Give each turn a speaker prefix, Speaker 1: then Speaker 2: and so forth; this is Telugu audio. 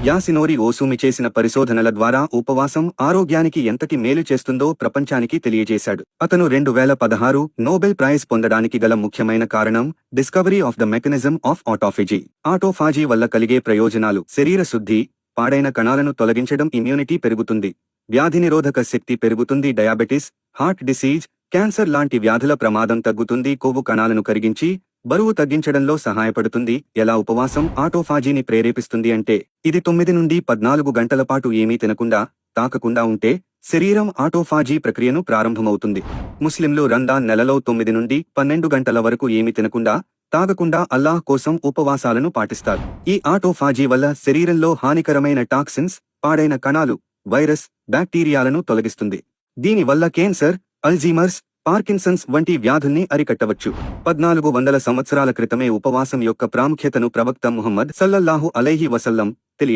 Speaker 1: యాసినోరి ఓసూమి చేసిన పరిశోధనల ద్వారా ఉపవాసం ఆరోగ్యానికి ఎంతటి మేలు చేస్తుందో ప్రపంచానికి తెలియజేశాడు. అతను 2016 నోబెల్ ప్రైజ్ పొందడానికి గల ముఖ్యమైన కారణం discovery of the mechanism of autophagy. Autophagy వల్ల కలిగే ప్రయోజనాలు: శరీర శుద్ధి, పాడైన కణాలను తొలగించడం, ఇమ్యూనిటీ పెరుగుతుంది, వ్యాధి నిరోధక శక్తి పెరుగుతుంది, డయాబెటిస్, హార్ట్ డిసీజ్, క్యాన్సర్ లాంటి వ్యాధుల ప్రమాదం తగ్గుతుంది, కొవ్వు కణాలను కరిగించి బరువు తగ్గించడంలో సహాయపడుతుంది. ఎలా ఉపవాసం ఆటోఫాజీని ప్రేరేపిస్తుంది అంటే, ఇది 9 నుండి 14 గంటల పాటు ఏమీ తినకుండా, తాకకుండా ఉంటే శరీరం ఆటోఫాజీ ప్రక్రియను ప్రారంభమవుతుంది. ముస్లింలు రంజాన్ నెలలో 9 నుండి 12 గంటల వరకు ఏమీ తినకుండా, తాగకుండా అల్లాహ్ కోసం ఉపవాసాలను పాటిస్తారు. ఈ ఆటోఫాజీ వల్ల శరీరంలో హానికరమైన టాక్సిన్స్, పాడైన కణాలు, వైరస్, బ్యాక్టీరియాలను తొలగిస్తుంది. దీనివల్ల క్యాన్సర్, అల్జీమర్స్, పార్కిన్సన్స్ వంటి వ్యాధుల్ని అరికట్టవచ్చు. 1400 సంవత్సరాల క్రితమే ఉపవాసం యొక్క ప్రాముఖ్యతను ప్రవక్త ముహమ్మద్ సల్లల్లాహు అలైహి వసల్లం తెలియ